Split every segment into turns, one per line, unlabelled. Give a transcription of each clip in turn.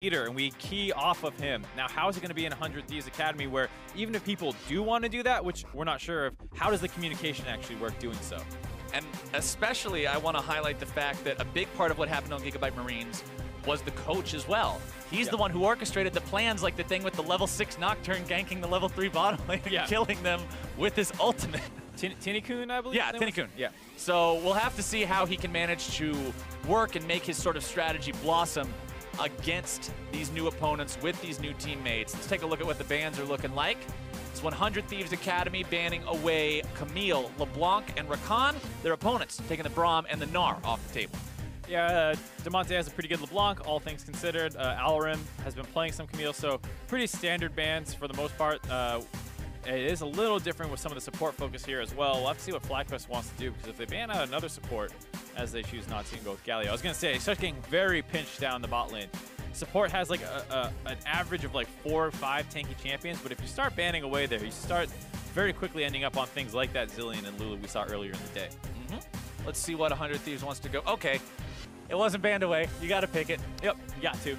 leader and we key off of him. Now, how is it going to be in 100 Thieves Academy where even if people do want to do that, which we're not sure of, how does the communication actually work doing so?
And especially, I want to highlight the fact that a big part of what happened on Gigabyte Marines was the coach as well. He's the one who orchestrated the plans, like the thing with the level 6 Nocturne ganking the level 3 bottom lane and killing them with his ultimate.
Tinnikun, I believe?
Yeah, Tinnikun. Yeah. So we'll have to see how he can manage to work and make his sort of strategy blossom against these new opponents with these new teammates. Let's take a look at what the bans are looking like. It's 100 Thieves Academy banning away Camille, LeBlanc, and Rakan, their opponents, taking the Braum and the Gnar off the table.
Yeah, Demonte has a pretty good LeBlanc, all things considered. Alarim has been playing some Camille, so pretty standard bans for the most part. It is a little different with some of the support focus here as well. We'll have to see what FlagQuest wants to do, because if they ban out another support, as they choose not to and go with Galio. I was going to say, it starts getting very pinched down the bot lane. Support has like an average of like 4 or 5 tanky champions, but if you start banning away there, you start very quickly ending up on things like that Zillion and Lulu we saw earlier in the day.
Let's see what 100 Thieves wants to go. Okay, it wasn't banned away. You got to pick it.
Yep, you got to.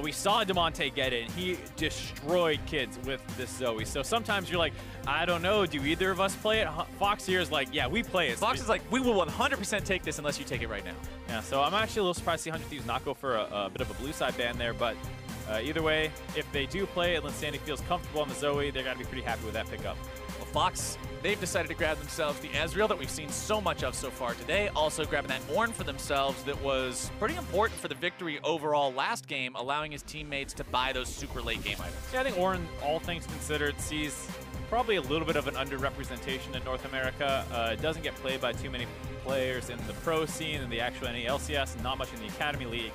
We saw Demonte get it, and he destroyed kids with this Zoe. So sometimes you're like, I don't know, do either of us play it? Fox here is like, yeah, we play it.
Fox is like, we will 100% take this unless you take it right now.
Yeah, so I'm actually a little surprised to see 100 Thieves not go for a bit of a blue side ban there, but either way, if they do play it and Sandy feels comfortable on the Zoe, they're going to be pretty happy with that pickup.
Well, Fox, they've decided to grab themselves the Ezreal that we've seen so much of so far today. Also grabbing that Ornn for themselves that was pretty important for the victory overall last game, allowing his teammates to buy those super late game items.
Yeah, I think Ornn, all things considered, sees probably a little bit of an underrepresentation in North America. It doesn't get played by too many players in the pro scene and the actual any LCS, and not much in the Academy League,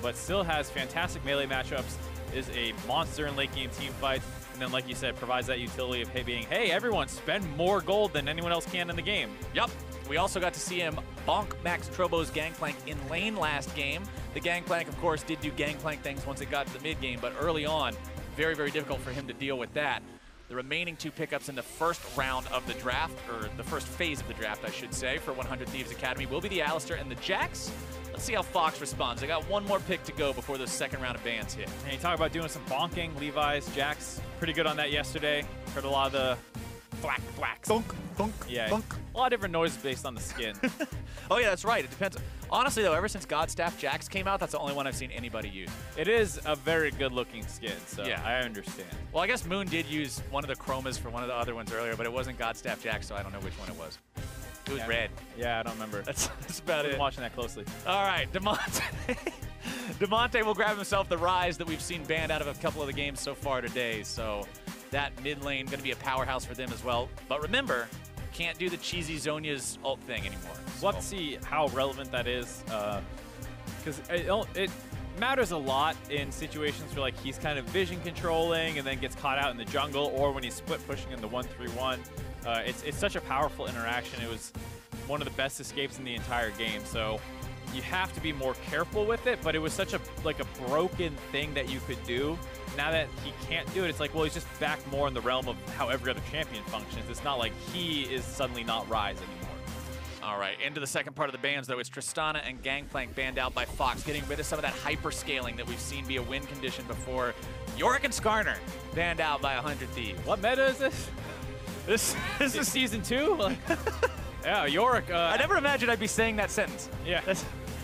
but still has fantastic melee matchups, is a monster in late game team fights, and then like you said, provides that utility of being, hey, everyone spend more gold than anyone else can in the game.
Yep. We also got to see him bonk Max Trobo's Gangplank in lane last game. The Gangplank, of course, did do Gangplank things once it got to the mid game, but early on, very, very difficult for him to deal with that. The remaining 2 pickups in the first round of the draft, or the first phase of the draft, I should say, for 100 Thieves Academy will be the Alistar and the Jax. Let's see how Fox responds. They got one more pick to go before the second round of bans hit.
And you talk about doing some bonking. Levi's, Jax, pretty good on that yesterday. Heard a lot of the thwack, thwacks.
Thunk, thunk,
yeah,
thunk.
A lot of different noises based on the skin.
Oh yeah, that's right. It depends. Honestly though, ever since Godstaff Jax came out, that's the only one I've seen anybody use.
It is a very good looking skin, so yeah. I understand.
Well, I guess Moon did use one of the chromas for one of the other ones earlier, but it wasn't Godstaff Jax, so I don't know which one it was. It was red.
Yeah, I don't remember.
That's about it.
I'm watching that closely.
All right, Demonte. Demonte will grab himself the Rise that we've seen banned out of a couple of the games so far today, so that mid lane going to be a powerhouse for them as well. But remember, can't do the cheesy Zhonya's ult thing anymore.
We'll have to see how relevant that is, because it matters a lot in situations where like he's kind of vision controlling and then gets caught out in the jungle, or when he's split pushing in the 1-3-1. It's such a powerful interaction. It was one of the best escapes in the entire game, so you have to be more careful with it, but it was such a broken thing that you could do. Now that he can't do it, it's like, well, he's just back more in the realm of how every other champion functions. It's not like he is suddenly not Rise anymore.
All right, into the second part of the bans, though. It's Tristana and Gangplank banned out by Fox, getting rid of some of that hyper-scaling that we've seen be a win condition before. Yorick and Skarner banned out by 100 Thieves.
What meta is this? This is season 2? Like, yeah, Yorick.
I never imagined I'd be saying that sentence.
Yeah.
That's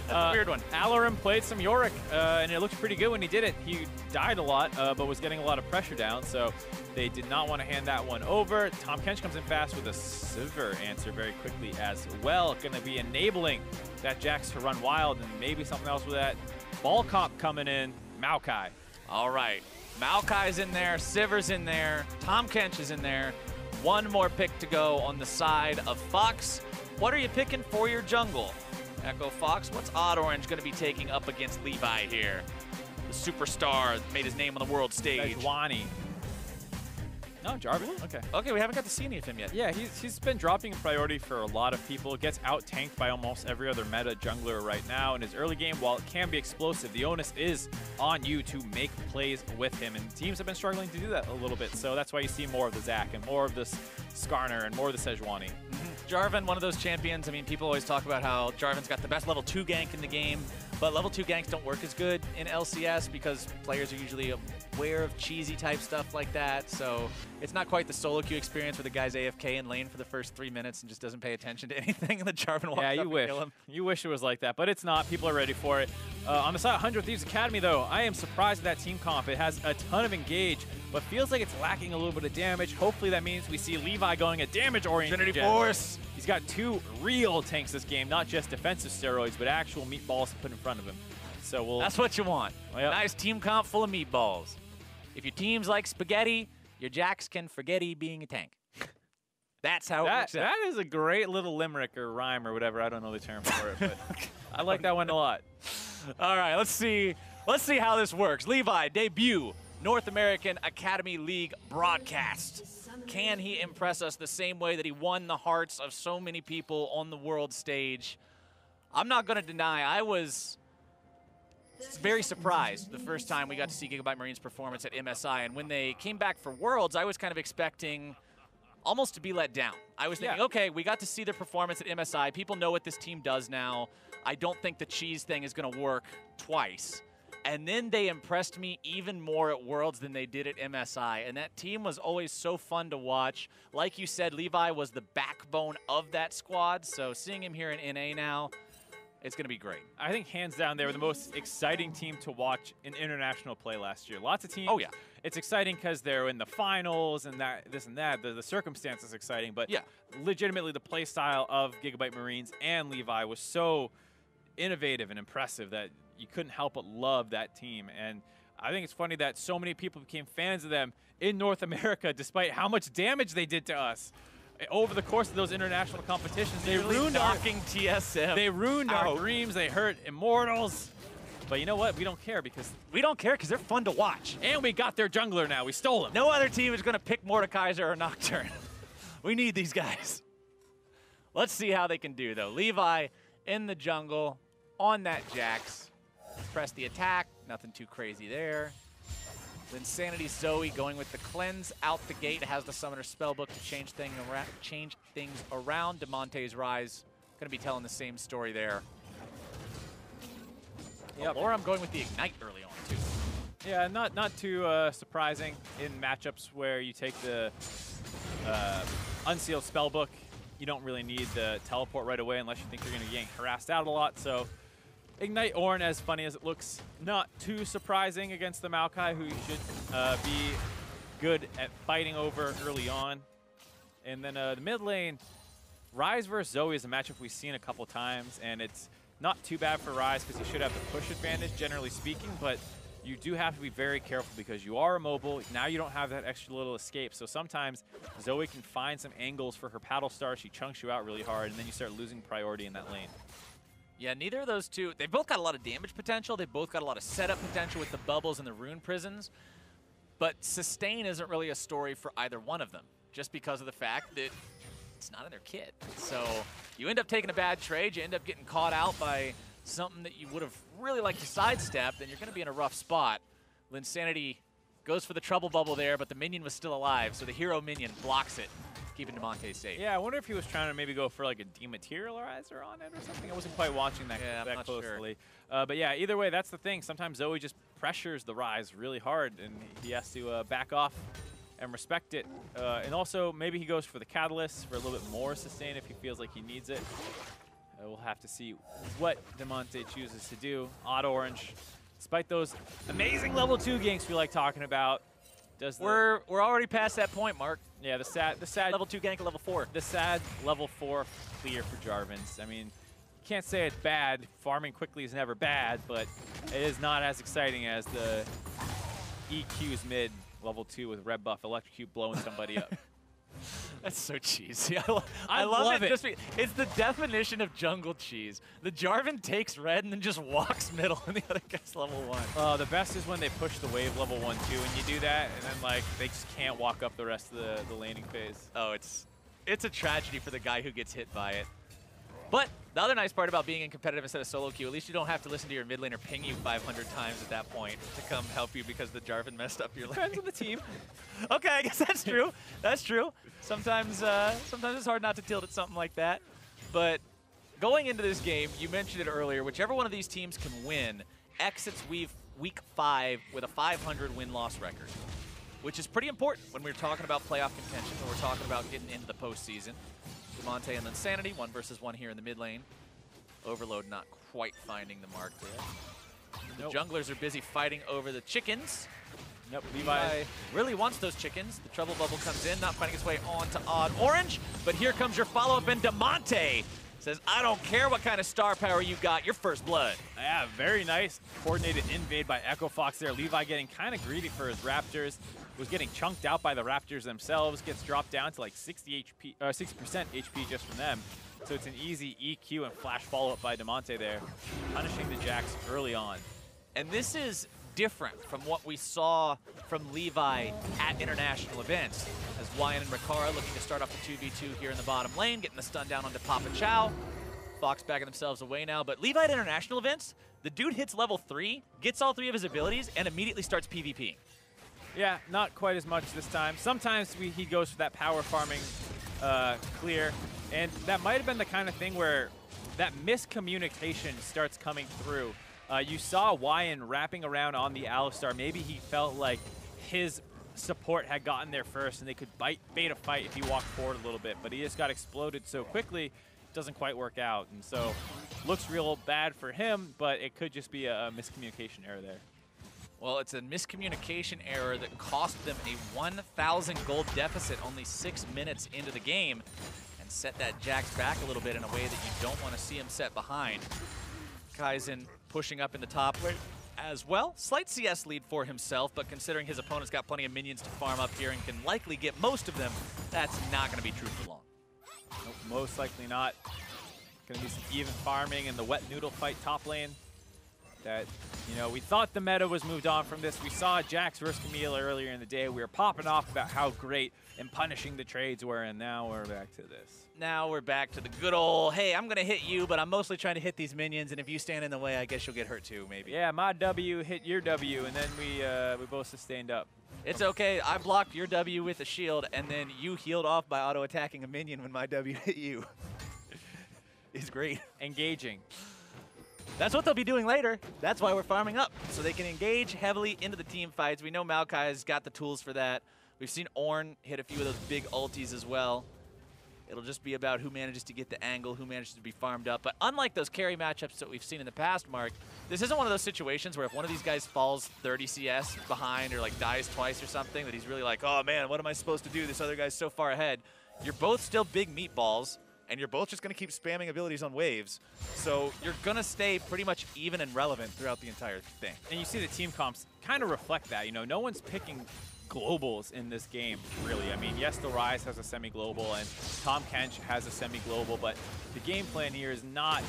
a weird one.
Alarim played some Yorick, and it looked pretty good when he did it. He died a lot, but was getting a lot of pressure down, so they did not want to hand that one over. Tom Kench comes in fast with a Sivir answer very quickly as well. Going to be enabling that Jax to run wild, and maybe something else with that. Ball comp coming in, Maokai.
All right, Maokai's in there, Sivir's in there, Tom Kench is in there. One more pick to go on the side of Fox. What are you picking for your jungle? Echo Fox, what's Odd Orange going to be taking up against Levi here? The superstar that made his name on the world stage.
Sejuani. No, Jarvan. Okay.
Okay, we haven't got to see any of him yet.
Yeah, he's been dropping in priority for a lot of people. Gets out-tanked by almost every other meta jungler right now. In his early game, while it can be explosive, the onus is on you to make plays with him. And teams have been struggling to do that a little bit. So that's why you see more of the Zac and more of this Skarner and more of the Sejuani.
Jarvan, one of those champions. I mean, people always talk about how Jarvan's got the best level 2 gank in the game. But level 2 ganks don't work as good in LCS because players are usually aware of cheesy type stuff like that. So it's not quite the solo queue experience where the guy's AFK in lane for the first 3 minutes and just doesn't pay attention to anything and the Jarvan walks up and kill him.
You wish it was like that, but it's not. People are ready for it. On the side of 100 Thieves Academy, though, I am surprised at that team comp. It has a ton of engage, but feels like it's lacking a little bit of damage. Hopefully that means we see Levi going a damage-oriented
Trinity Force.
He's got 2 real tanks this game, not just defensive steroids, but actual meatballs to put in front of him. So we'll.
That's what you want.
Yep.
Nice team comp full of meatballs. If your team's like spaghetti, your jacks can forgetty being a tank. That's how it works out.
That is a great little limerick or rhyme or whatever. I don't know the term for it, but I like that one a lot.
All right, let's see how this works. Levi, debut North American Academy League broadcast. Can he impress us the same way that he won the hearts of so many people on the world stage? I'm not going to deny I was very surprised the first time we got to see Gigabyte Marine's performance at MSI. And when they came back for Worlds, I was kind of expecting almost to be let down. I was thinking, okay, we got to see their performance at MSI. People know what this team does now. I don't think the cheese thing is going to work twice. And then they impressed me even more at Worlds than they did at MSI. And that team was always so fun to watch. Like you said, Levi was the backbone of that squad. So seeing him here in NA now, it's going to be great. I
think hands down they were the most exciting team to watch in international play last year. Lots of teams.
Oh, yeah.
It's exciting because they're in the finals and this and that. The circumstance is exciting. But
yeah,
legitimately the play style of Gigabyte Marines and Levi was so innovative and impressive that you couldn't help but love that team. And I think it's funny that so many people became fans of them in North America despite how much damage they did to us. Over the course of those international competitions, they ruined
TSM.
They ruined our dreams. They hurt Immortals. But you know what? We don't care because
they're fun to watch.
And we got their jungler now. We stole him.
No other team is going to pick Mordekaiser or Nocturne. We need these guys. Let's see how they can do, though. Levi in the jungle on that Jax. Press the attack. Nothing too crazy there. Then Sanity Zoe going with the cleanse out the gate. Has the summoner spellbook to change things around. Demonte's Rise going to be telling the same story there. Yep. Or I'm going with the ignite early on too.
Yeah, not too surprising in matchups where you take the unsealed spellbook. You don't really need the teleport right away unless you think you're going to get harassed out a lot. So Ignite Ornn, as funny as it looks, not too surprising against the Maokai, who should be good at fighting over early on. And then the mid lane, Ryze versus Zoe is a matchup we've seen a couple times, and it's not too bad for Ryze because he should have the push advantage, generally speaking, but you do have to be very careful because you are immobile. Now you don't have that extra little escape, so sometimes Zoe can find some angles for her paddle star. She chunks you out really hard, and then you start losing priority in that lane.
Yeah, neither of those two, they both got a lot of damage potential. They both got a lot of setup potential with the bubbles and the rune prisons. But sustain isn't really a story for either one of them, just because of the fact that it's not in their kit. So you end up taking a bad trade, you end up getting caught out by something that you would have really liked to sidestep, then you're going to be in a rough spot. Linsanity goes for the trouble bubble there, but the minion was still alive, so the hero minion blocks it, keeping Demonte safe.
Yeah, I wonder if he was trying to maybe go for like a dematerializer on it or something. I wasn't quite watching that, that closely. Sure. But yeah, either way, that's the thing. Sometimes Zoe just pressures the Ryze really hard, and he has to back off and respect it. And also, maybe he goes for the Catalyst for a little bit more sustain if he feels like he needs it. We'll have to see what Demonte chooses to do. Auto Orange, despite those amazing level 2 ganks we like talking about,
we're already past that point, Mark.
Yeah, the sad
level 2 gank at level 4.
The sad level 4 clear for Jarvans. I mean, you can't say it's bad. Farming quickly is never bad, but it is not as exciting as the EQ's mid level 2 with red buff electrocute blowing somebody up.
That's so cheesy. I love it. It's the definition of jungle cheese. The Jarvan takes red and then just walks middle, and the other guy's level 1.
The best is when they push the wave level 1, 2, and you do that, and then like they just can't walk up the rest of the laning phase.
Oh, it's a tragedy for the guy who gets hit by it. But the other nice part about being in competitive instead of solo queue, at least you don't have to listen to your mid laner ping you 500 times at that point to come help you because the Jarvan messed up your lane.
Depends on the team.
Okay, I guess that's true. That's true. Sometimes it's hard not to tilt at something like that. But going into this game, you mentioned it earlier, whichever one of these teams can win exits week 5 with a 500 win-loss record, which is pretty important when we're talking about playoff contention, when we're talking about getting into the postseason. Demonte and Insanity, 1 versus 1 here in the mid lane. Overload not quite finding the mark there. The junglers are busy fighting over the chickens.
Nope,
Levi really wants those chickens. The trouble bubble comes in, not finding its way on to Odd Orange, but here comes your follow-up, and Demonte says, I don't care what kind of star power you got, you're first blood.
Yeah, very nice coordinated invade by Echo Fox there. Levi getting kind of greedy for his Raptors. Was getting chunked out by the Raptors themselves. Gets dropped down to like 60% HP just from them. So it's an easy EQ and flash follow-up by Demonte there, punishing the Jax early on.
And this is different from what we saw from Levi at international events, as Wyan and Rikara looking to start off the 2v2 here in the bottom lane, getting the stun down onto Papa Chow. Fox backing themselves away now, but Levi at international events, the dude hits level 3, gets all 3 of his abilities, and immediately starts PvPing.
Yeah, not quite as much this time. Sometimes he goes for that power farming clear, and that might have been the kind of thing where that miscommunication starts coming through. You saw Wyan wrapping around on the Alistar. Maybe he felt like his support had gotten there first and they could bait a fight if he walked forward a little bit, but he just got exploded so quickly, it doesn't quite work out. And so looks real bad for him, but it could just be a miscommunication error there.
Well, it's a miscommunication error that cost them a 1,000 gold deficit only 6 minutes into the game and set that Jax back a little bit in a way that you don't want to see him set behind. Kaizen pushing up in the top lane as well. Slight CS lead for himself, but considering his opponent's got plenty of minions to farm up here and can likely get most of them, that's not going to be true for long.
Nope, most likely not. Going to be some even farming in the wet noodle fight top lane. That, you know, we thought the meta was moved on from this. We saw Jax versus Camille earlier in the day. We were popping off about how great and punishing the trades were, and now we're back to this.
Now we're back to the good old, hey, I'm going to hit you, but I'm mostly trying to hit these minions, and if you stand in the way, I guess you'll get hurt too, maybe.
Yeah, my W hit your W, and then we both sustained up.
It's okay. I blocked your W with a shield, and then you healed off by auto-attacking a minion when my W hit you. It's great.
Engaging.
That's what they'll be doing later. That's why we're farming up, so they can engage heavily into the team fights. We know Maokai's got the tools for that. We've seen Ornn hit a few of those big ultis as well. It'll just be about who manages to get the angle, who manages to be farmed up. But unlike those carry matchups that we've seen in the past, Mark, this isn't one of those situations where if one of these guys falls 30 CS behind or like dies twice or something, that he's really like, oh man, what am I supposed to do? This other guy's so far ahead. You're both still big meatballs, and you're both just going to keep spamming abilities on waves. So you're going to stay pretty much even and relevant throughout the entire thing.
And you see the team comps kind of reflect that. You know, no one's picking globals in this game, really. I mean, yes, the Rise has a semi-global, and Tom Kench has a semi-global, but the game plan here is not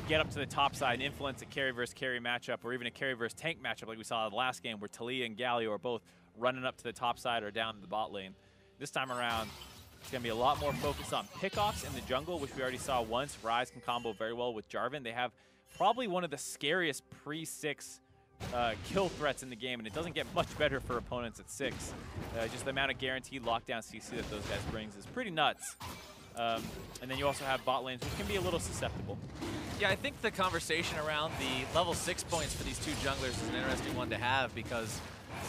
get up to the top side and influence a carry versus carry matchup, or even a carry versus tank matchup like we saw in the last game where Talia and Galio are both running up to the top side or down to the bot lane. This time around, it's going to be a lot more focused on pickoffs in the jungle, which we already saw once. Rise can combo very well with Jarvan. They have probably one of the scariest pre-6 kill threats in the game, and it doesn't get much better for opponents at 6. Just the amount of guaranteed lockdown CC that those guys brings is pretty nuts. And then you also have bot lanes, which can be a little susceptible.
Yeah, I think the conversation around the level 6 points for these two junglers is an interesting one to have, because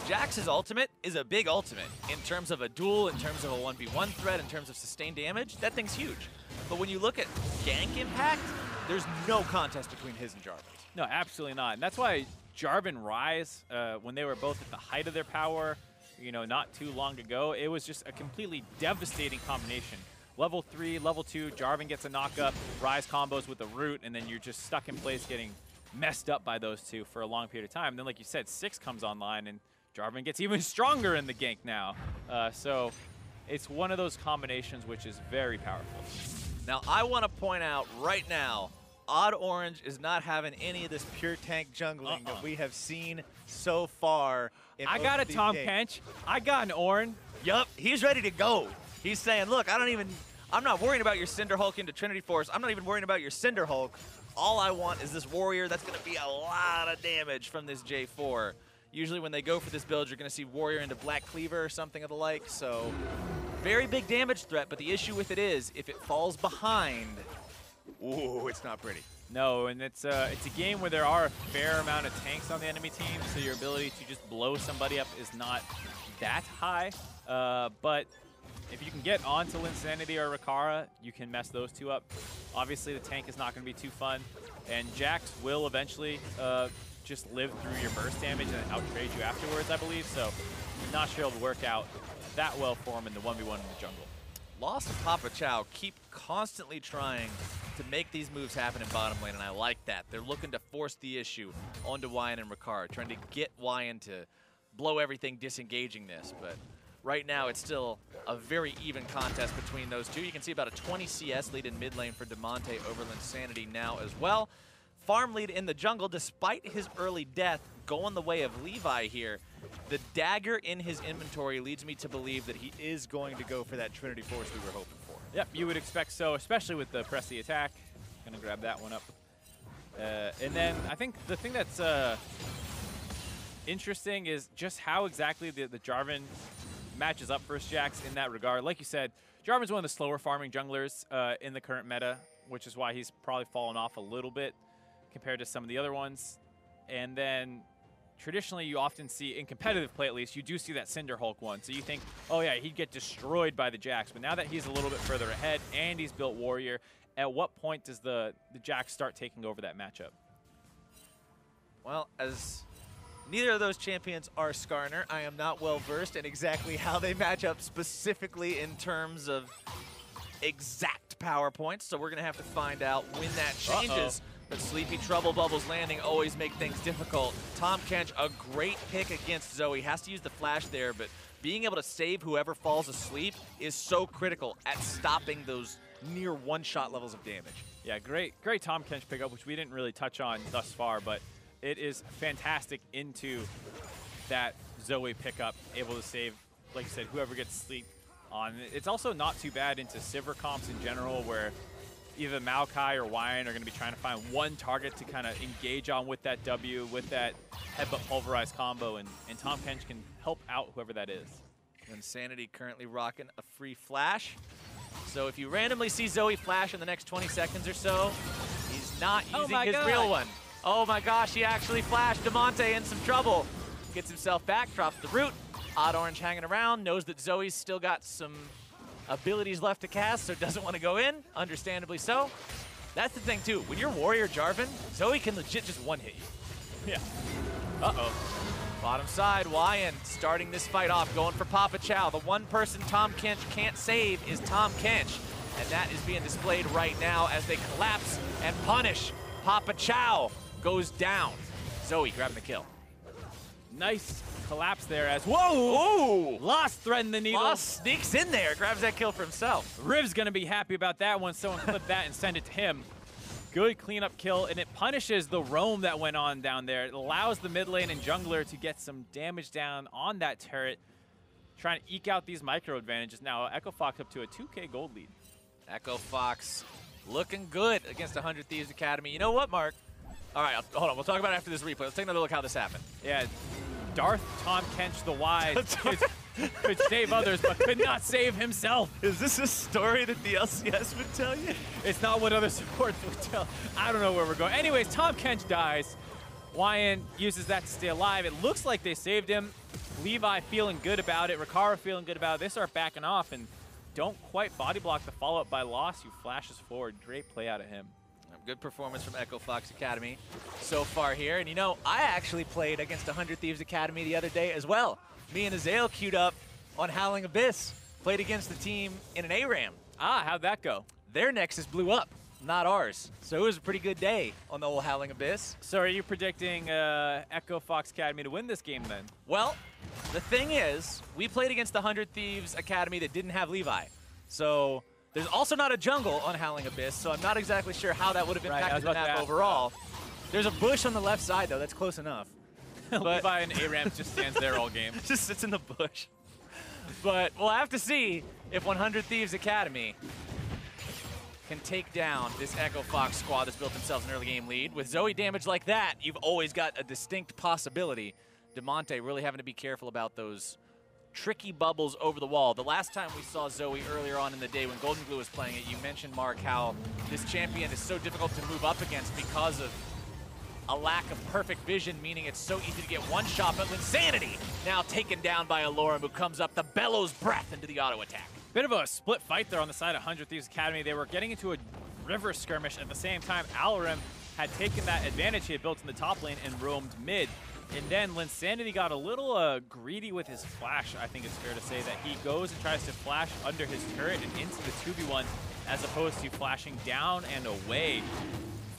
Jax's ultimate is a big ultimate in terms of a duel, in terms of a 1v1 threat, in terms of sustained damage. That thing's huge. But when you look at gank impact, there's no contest between his and Jarvan's.
No, absolutely not. And that's why Jarvan Rise, when they were both at the height of their power, you know, not too long ago, it was just a completely devastating combination. Level 3, level 2, Jarvan gets a knock-up, Rise combos with a root, and then you're just stuck in place getting messed up by those two for a long period of time. And then, like you said, 6 comes online, and Jarvan gets even stronger in the gank now. So it's one of those combinations which is very powerful.
Now, I want to point out right now, Odd Orange is not having any of this pure tank jungling that we have seen so far.
I got a Tom Kench. I got an Ornn.
Yup, he's ready to go. He's saying, look, I'm not worrying about your Cinder Hulk into Trinity Force. I'm not even worrying about your Cinder Hulk. All I want is this warrior that's going to be a lot of damage from this J4. Usually when they go for this build, you're going to see warrior into Black Cleaver or something of the like. So very big damage threat, but the issue with it is if it falls behind, Ooh, it's not pretty.
No, and it's a game where there are a fair amount of tanks on the enemy team, so your ability to just blow somebody up is not that high. But if you can get onto Linsanity or Rakara, you can mess those two up. Obviously, the tank is not going to be too fun, and Jax will eventually just live through your burst damage and outtrade you afterwards, I believe. So I'm not sure it'll work out that well for him in the 1v1 in the jungle.
Lost and Papa Chow keep constantly trying to make these moves happen in bottom lane, and I like that. They're looking to force the issue onto Wyan and Ricard, trying to get Wyan to blow everything, disengaging this. But right now, it's still a very even contest between those two. You can see about a 20 CS lead in mid lane for Demonte over Linsanity now as well. Farm lead in the jungle, despite his early death, going the way of Levi here. The dagger in his inventory leads me to believe that he is going to go for that Trinity Force we were hoping for.
Yep, you would expect so, especially with the press the attack. Gonna grab that one up. And then I think the thing that's interesting is just how exactly the Jarvan matches up versus Jax in that regard. Like you said, Jarvan's one of the slower farming junglers in the current meta, which is why he's probably fallen off a little bit compared to some of the other ones. And then traditionally, you often see, in competitive play at least, you do see that Cinder Hulk one. So you think, oh yeah, he'd get destroyed by the Jax. But now that he's a little bit further ahead and he's built Warrior, at what point does the Jax start taking over that matchup?
Well, as neither of those champions are Skarner, I am not well versed in exactly how they match up specifically in terms of exact power points. So we're going to have to find out when that changes. But Sleepy Trouble Bubbles landing always make things difficult. Tahm Kench, a great pick against Zoe. Has to use the flash there, but being able to save whoever falls asleep is so critical at stopping those near one-shot levels of damage.
Yeah, great Tahm Kench pickup, which we didn't really touch on thus far, but it is fantastic into that Zoe pickup, able to save, like you said, whoever gets sleep on. It's also not too bad into Sivir comps in general, where either Maokai or Wyan are going to be trying to find one target to kind of engage on with that W, with that headbutt pulverize combo, and Tahm Kench can help out whoever that is.
Insanity currently rocking a free flash. So if you randomly see Zoe flash in the next 20 seconds or so, he's not using his real one. Oh my gosh, he actually flashed. Demonte in some trouble. Gets himself back, drops the root. Odd Orange hanging around, knows that Zoe's still got some abilities left to cast, so doesn't want to go in, understandably so. That's the thing too, when you're Warrior Jarvan, Zoe can legit just one-hit you.
Yeah. Uh-oh.
Bottom side, Wyan starting this fight off, going for Papa Chow. The one person Tahm Kench can't save is Tahm Kench, and that is being displayed right now as they collapse and punish. Papa Chow goes down. Zoe grabbing the kill.
Nice collapse there as, whoa! Ooh! Lost threading the needle.
Lost sneaks in there, grabs that kill for himself.
Riv's gonna be happy about that one. Someone clip that and send it to him. Good cleanup kill, and it punishes the roam that went on down there. It allows the mid lane and jungler to get some damage down on that turret, trying to eke out these micro advantages. Now, Echo Fox up to a 2K gold lead.
Echo Fox looking good against 100 Thieves Academy. You know what, Mark? All right, hold on. We'll talk about it after this replay. Let's take another look how this happened.
Yeah, Darth Tahm Kench the Wise could save others, but could not save himself.
Is this a story that the LCS would tell you?
It's not what other supports would tell. I don't know where we're going. Anyways, Tahm Kench dies. Wyan uses that to stay alive. It looks like they saved him. Levi feeling good about it. Rakara feeling good about it. They start backing off and don't quite body block the follow-up by Loss, who flashes forward. Great play out of him.
Good performance from Echo Fox Academy so far here. And you know, I actually played against 100 Thieves Academy the other day as well. Me and Azael queued up on Howling Abyss. Played against the team in an ARAM.
Ah, how'd that go?
Their Nexus blew up, not ours. So it was a pretty good day on the old Howling Abyss.
So are you predicting Echo Fox Academy to win this game then?
Well, the thing is, we played against the 100 Thieves Academy that didn't have Levi. So there's also not a jungle on Howling Abyss, so I'm not exactly sure how that would have impacted the map overall. There's a bush on the left side, though. That's close enough.
Levi and ARAM just stands there all game.
Just sits in the bush. But we'll have to see if 100 Thieves Academy can take down this Echo Fox squad that's built themselves an early game lead. With Zoe damage like that, you've always got a distinct possibility. Demonte really having to be careful about those tricky bubbles over the wall. The last time we saw Zoe earlier on in the day when Golden Glue was playing it, you mentioned, Mark, how this champion is so difficult to move up against because of a lack of perfect vision, meaning it's so easy to get one shot, but Linsanity now taken down by Alorum, who comes up the bellows breath into the auto attack.
Bit of a split fight there on the side of 100 Thieves Academy. They were getting into a river skirmish at the same time. Alorum had taken that advantage he had built in the top lane and roamed mid. And then Linsanity got a little greedy with his flash, I think it's fair to say, that he goes and tries to flash under his turret and into the 2v1 as opposed to flashing down and away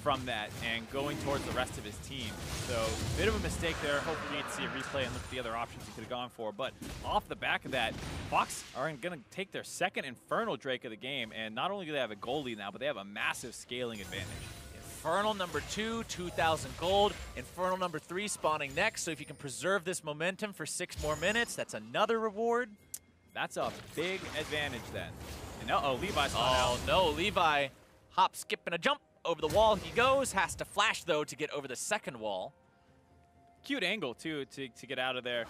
from that and going towards the rest of his team. So, bit of a mistake there. Hopefully we get to see a replay and look at the other options he could have gone for. But off the back of that, Fox are going to take their second Infernal Drake of the game. And not only do they have a gold lead now, but they have a massive scaling advantage.
Infernal number 2, 2,000 gold. Infernal number 3 spawning next. So if you can preserve this momentum for 6 more minutes, that's another reward.
That's a big advantage then. And uh-oh, Levi's on out.
Oh no, Levi hop, skip, and a jump. Over the wall he goes, has to flash though to get over the second wall.
Cute angle too to get out of there.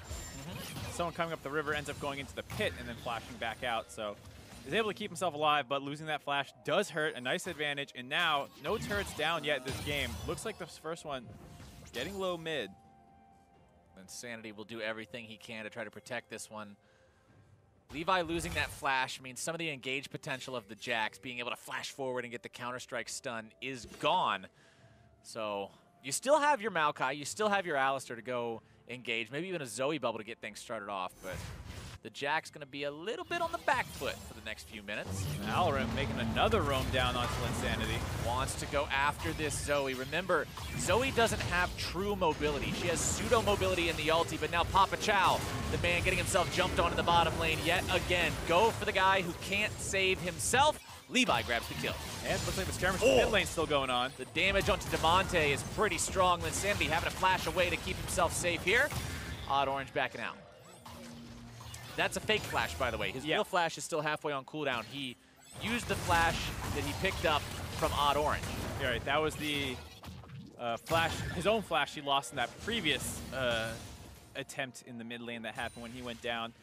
Someone coming up the river ends up going into the pit and then flashing back out. So he's able to keep himself alive, but losing that flash does hurt. A nice advantage. And now no turrets down yet this game. Looks like the first one getting low mid.
Linsanity will do everything he can to try to protect this one. Levi losing that flash means some of the engage potential of the Jax, being able to flash forward and get the Counter-Strike stun, is gone. So you still have your Maokai, you still have your Alistar to go engage, maybe even a Zoe bubble to get things started off, but the Jack's going to be a little bit on the back foot for the next few minutes.
Alorum making another roam down onto Linsanity.
Wants to go after this Zoe. Remember, Zoe doesn't have true mobility. She has pseudo mobility in the ulti, but now Papa Chow, the man getting himself jumped on in the bottom lane yet again. Go for the guy who can't save himself. Levi grabs the kill.
And looks like the skirmish in mid lane still going on.
The damage onto Demonte is pretty strong. Linsanity having to flash away to keep himself safe here. Odd Orange backing out. That's a fake flash, by the way. His real flash is still halfway on cooldown. He used the flash that he picked up from Odd Orange.
Yeah, right, that was the flash, his own flash he lost in that previous attempt in the mid lane that happened when he went down.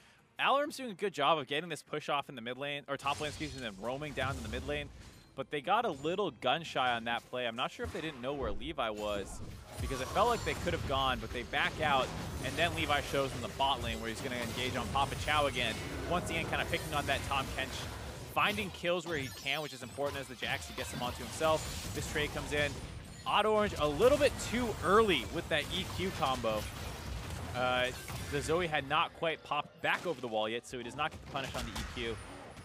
Alorum's doing a good job of getting this push off in the mid lane, or top lane, excuse me, and then roaming down to the mid lane. But they got a little gun shy on that play. I'm not sure if they didn't know where Levi was, because it felt like they could have gone, but they back out, and then Levi shows in the bot lane where he's going to engage on Papa Chow again. Once again, kind of picking on that Tom Kench, finding kills where he can, which is important as the Jax, he gets them onto himself. This trade comes in. Odd Orange a little bit too early with that EQ combo. The Zoe had not quite popped back over the wall yet, so he does not get the punish on the EQ,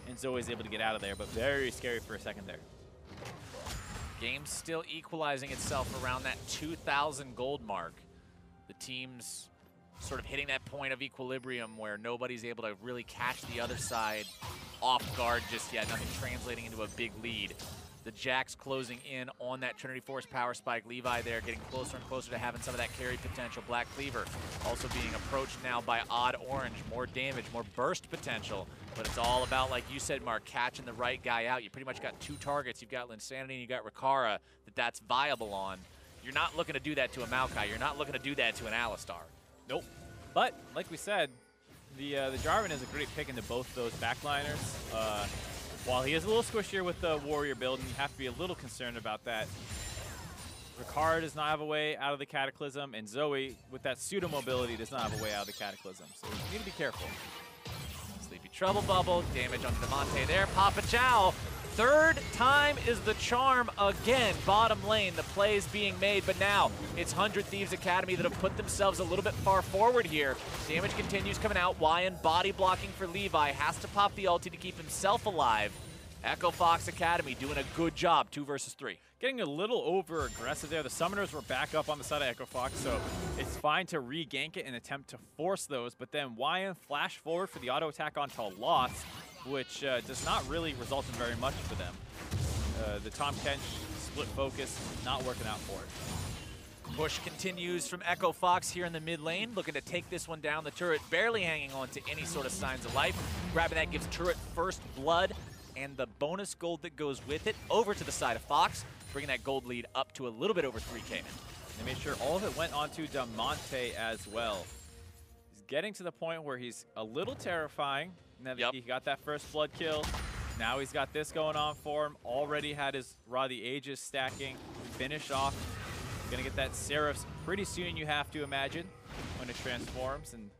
and Zoe is able to get out of there, but very scary for a second there.
Game's still equalizing itself around that 2,000 gold mark. The team's sort of hitting that point of equilibrium where nobody's able to really catch the other side off guard just yet. Nothing translating into a big lead. The Jax closing in on that Trinity Force power spike. Levi there getting closer and closer to having some of that carry potential. Black Cleaver also being approached now by Odd Orange. More damage, more burst potential. But it's all about, like you said, Mark, catching the right guy out. You pretty much got 2 targets. You've got Linsanity and you got Rikara that's viable on. You're not looking to do that to a Maokai. You're not looking to do that to an Alistar.
Nope. But, like we said, the Jarvan is a great pick into both those backliners. While he is a little squishier with the Warrior build, and you have to be a little concerned about that, Rikara does not have a way out of the Cataclysm, and Zoe, with that pseudo-mobility, does not have a way out of the Cataclysm. So you need to be careful.
Sleepy Trouble Bubble, damage on Demonte there. Papa Chow, 3rd time is the charm again. Bottom lane, the play is being made, but now it's 100 Thieves Academy that have put themselves a little bit far forward here. Damage continues coming out. Wyan body blocking for Levi, has to pop the ulti to keep himself alive. FOXA Academy doing a good job, 2 versus 3.
Getting a little over aggressive there. The summoners were back up on the side of FOXA, so it's fine to re-gank it and attempt to force those, but then Wyan flash forward for the auto attack onto Lost, which does not really result in very much for them. The Tom Kench split focus not working out for it.
Push continues from FOXA here in the mid lane, looking to take this one down. The turret barely hanging on to any sort of signs of life. Grabbing that gives turret first blood and the bonus gold that goes with it over to the side of Fox, bringing that gold lead up to a little bit over 3K now.
They made sure all of it went onto Demonte as well. He's getting to the point where he's a little terrifying. Now that he got that first blood kill. Now he's got this going on for him. Already had his Raw the Ages stacking. Finished off. Gonna get that Seraphs pretty soon, you have to imagine, when it transforms. And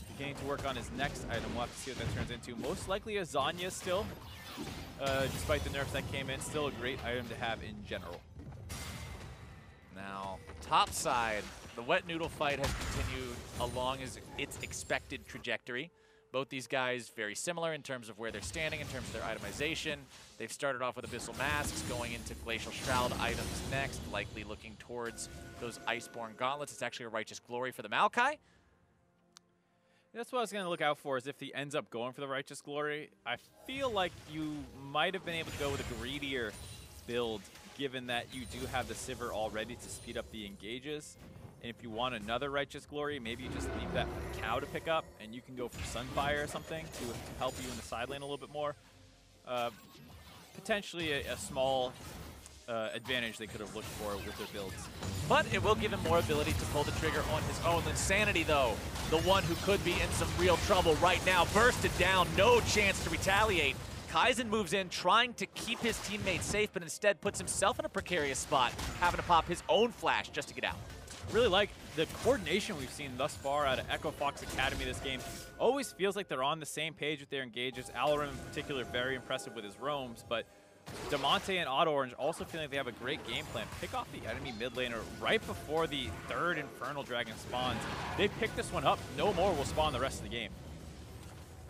beginning to work on his next item. We'll have to see what that turns into. Most likely a Zanya still. Despite the nerfs that came in, still a great item to have in general.
Now, top side, the wet noodle fight has continued along its expected trajectory. Both these guys very similar in terms of where they're standing, in terms of their itemization. They've started off with Abyssal Masks, going into Glacial Shroud items next, likely looking towards those Iceborne Gauntlets. It's actually a Righteous Glory for the Maokai.
That's what I was going to look out for, is if he ends up going for the Righteous Glory. I feel like you might have been able to go with a greedier build, given that you do have the Sivir already to speed up the engages. And if you want another Righteous Glory, maybe you just leave that for Cow to pick up, and you can go for Sunfire or something to help you in the side lane a little bit more. Potentially a small advantage they could have looked for with their builds.
But it will give him more ability to pull the trigger on his own. Insanity, though, the one who could be in some real trouble right now, bursted down, no chance to retaliate. Kaizen moves in, trying to keep his teammates safe, but instead puts himself in a precarious spot, having to pop his own flash just to get out.
Really like the coordination we've seen thus far out of FOXA Academy this game. Always feels like they're on the same page with their engages. Alarim in particular, very impressive with his roams, but Damonte and Auto Orange also feeling like they have a great game plan. Pick off the enemy mid laner right before the third Infernal Dragon spawns. They pick this one up. No more will spawn the rest of the game.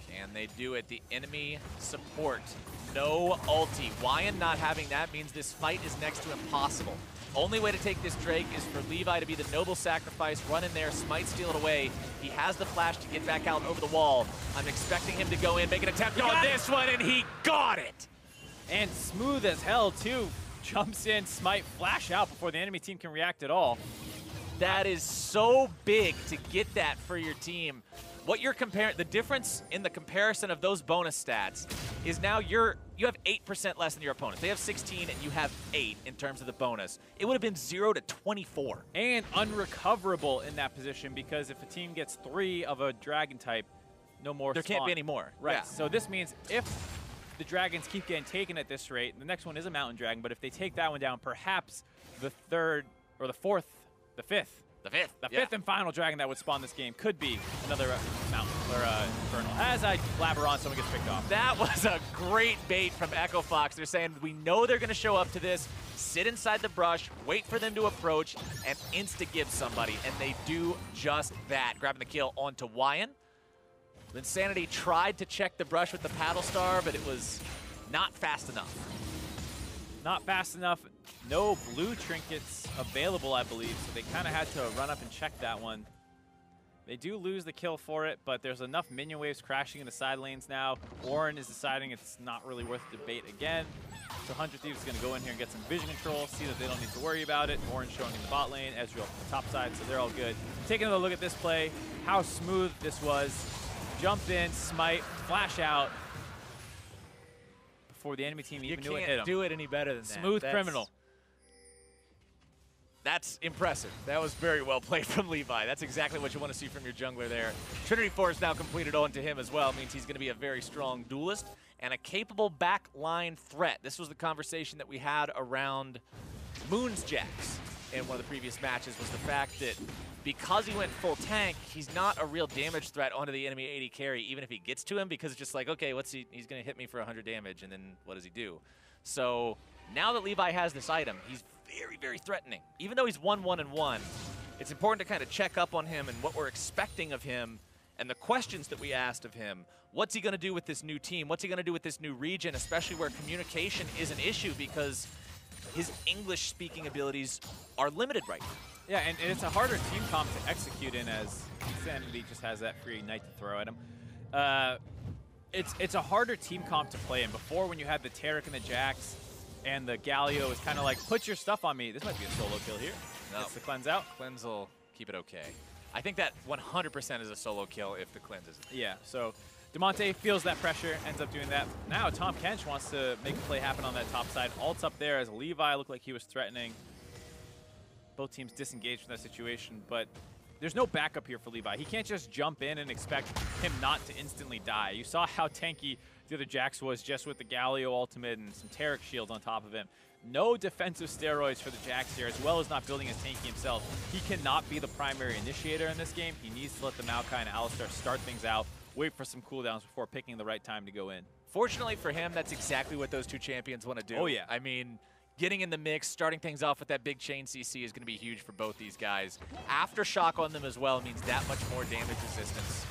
Can they do it? The enemy support, no ulti. Wyan not having that means this fight is next to impossible. Only way to take this Drake is for Levi to be the noble sacrifice, run in there, smite, steal it away. He has the flash to get back out over the wall. I'm expecting him to go in, make an attempt on this one, and he got it!
And smooth as hell, too. Jumps in, smite, flash out before the enemy team can react at all.
That is so big to get that for your team. What you're comparing, the difference in the comparison of those bonus stats is now you have 8% less than your opponent. They have 16 and you have 8 in terms of the bonus. It would have been 0 to 24.
And unrecoverable in that position, because if a team gets 3 of a dragon type, no more
There can't be any more.
Right,
Yeah.
So this means if the dragons keep getting taken at this rate, the next one is a mountain dragon, but if they take that one down, perhaps the third, or the fourth, the fifth.
The fifth.
The fifth and final dragon that would spawn this game could be another mountain or infernal. As I blabber on, someone gets picked off.
That was a great bait from Echo Fox. They're saying, we know they're going to show up to this, sit inside the brush, wait for them to approach, and insta-give somebody. And they do just that, grabbing the kill onto Wyan. Insanity tried to check the brush with the Paddle Star, but it was not fast enough.
Not fast enough. No blue trinkets available, I believe, so they kind of had to run up and check that one. They do lose the kill for it, but there's enough minion waves crashing in the side lanes now. Orin is deciding it's not really worth debate again. So 100 Thieves is going to go in here and get some vision control, see that they don't need to worry about it. Orin showing in the bot lane, Ezreal on the top side, so they're all good. Taking another look at this play, how smooth this was. Jump in, smite, flash out before the enemy team even knew it hit him.
You can't do it any better than that.
Smooth criminal.
That's impressive. That was very well played from Levi. That's exactly what you want to see from your jungler there. Trinity Force now completed onto him as well. It means he's going to be a very strong duelist and a capable backline threat. This was the conversation that we had around Moon's Jax in one of the previous matches, was the fact that because he went full tank, he's not a real damage threat onto the enemy AD carry, even if he gets to him, because it's just like, okay, he's going to hit me for 100 damage, and then what does he do? So now that Levi has this item, he's very, very threatening. Even though he's 1-1-1, it's important to kind of check up on him and what we're expecting of him and the questions that we asked of him. What's he going to do with this new team? What's he going to do with this new region, especially where communication is an issue because his English-speaking abilities are limited right now.
Yeah, and it's a harder team comp to execute in, as Insanity just has that free Ignite to throw at him. It's a harder team comp to play in. Before, when you had the Taric and the Jax and the Galio, is kind of like, put your stuff on me. This might be a solo kill here.
No.
That's the cleanse out.
Cleanse will keep it okay. I think that 100% is a solo kill if the cleanse isn't.
Yeah, so Damonte feels that pressure, ends up doing that. Now Tom Kench wants to make a play happen on that top side. Ult's up there as Levi looked like he was threatening. Both teams disengaged from that situation, but there's no backup here for Levi. He can't just jump in and expect him not to instantly die. You saw how tanky the other Jax was just with the Galio ultimate and some Taric shields on top of him. No defensive steroids for the Jax here, as well as not building as tanky himself. He cannot be the primary initiator in this game. He needs to let the Maokai and Alistar start things out, wait for some cooldowns before picking the right time to go in.
Fortunately for him, that's exactly what those two champions want to do.
Oh, yeah.
I mean, getting in the mix, starting things off with that big chain CC is going to be huge for both these guys. Aftershock on them as well means that much more damage resistance.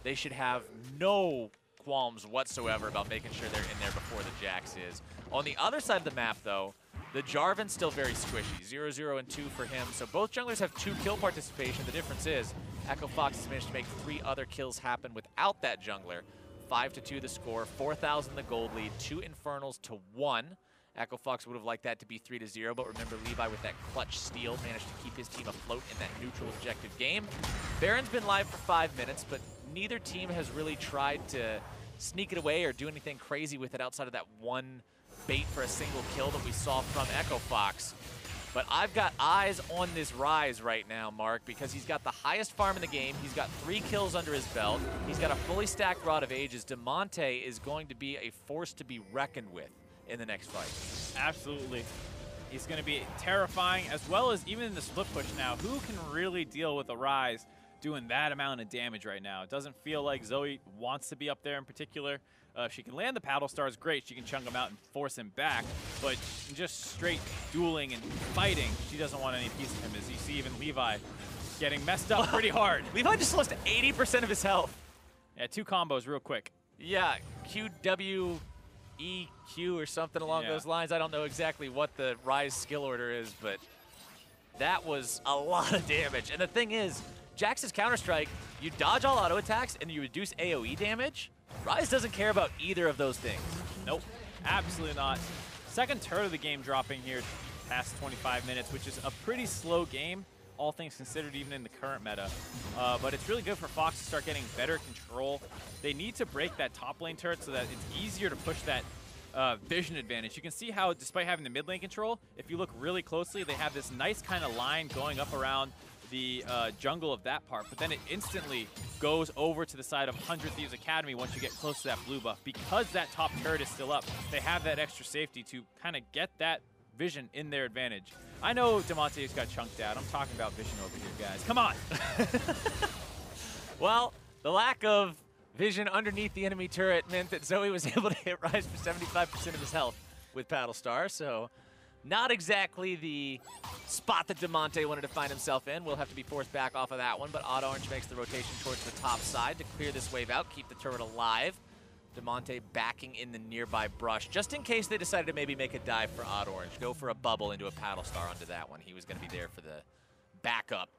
They should have no qualms whatsoever about making sure they're in there before the Jax is. On the other side of the map, though, the Jarvan's still very squishy. 0-0 and 2 for him. So both junglers have 2 kill participation. The difference is Echo Fox has managed to make 3 other kills happen without that jungler. 5-2 the score, 4,000 the gold lead, 2 Infernals to 1. Echo Fox would have liked that to be 3-0, but remember Levi with that clutch steal managed to keep his team afloat in that neutral objective game. Baron's been live for 5 minutes, but neither team has really tried to sneak it away or do anything crazy with it outside of that one bait for a single kill that we saw from Echo Fox. But I've got eyes on this Ryze right now, Mark, because he's got the highest farm in the game. He's got 3 kills under his belt. He's got a fully stacked Rod of Ages. Damonte is going to be a force to be reckoned with in the next fight.
Absolutely. He's going to be terrifying, as well as even in the split push now. Who can really deal with a Ryze doing that amount of damage right now? It doesn't feel like Zoe wants to be up there in particular. If she can land the paddle stars, great. She can chunk him out and force him back. But just straight dueling and fighting, she doesn't want any piece of him. As you see, even Levi getting messed up pretty hard.
Levi just lost 80% of his health.
Yeah, 2 combos real quick.
Yeah, QW. EQ or something along those lines. I don't know exactly what the Ryze skill order is, but that was a lot of damage. And the thing is, Jax's Counter-Strike, you dodge all auto attacks and you reduce AoE damage. Ryze doesn't care about either of those things.
Nope, absolutely not. Second turret of the game dropping here past 25 minutes, which is a pretty slow game, all things considered, even in the current meta. But it's really good for Fox to start getting better control. They need to break that top lane turret so that it's easier to push that vision advantage. You can see how, despite having the mid lane control, if you look really closely, they have this nice kind of line going up around the jungle of that part, but then it instantly goes over to the side of 100 Thieves Academy once you get close to that blue buff. Because that top turret is still up, they have that extra safety to kind of get that vision in their advantage. I know Damonte's got chunked out. I'm talking about vision over here, guys. Come on!
Well, the lack of vision underneath the enemy turret meant that Zoe was able to hit Ryze for 75% of his health with Battlestar, so not exactly the spot that Damonte wanted to find himself in. We'll have to be forced back off of that one, but Odd Orange makes the rotation towards the top side to clear this wave out, keep the turret alive. Damonte backing in the nearby brush, just in case they decided to maybe make a dive for Odd Orange, go for a bubble into a paddle star onto that one. He was going to be there for the backup.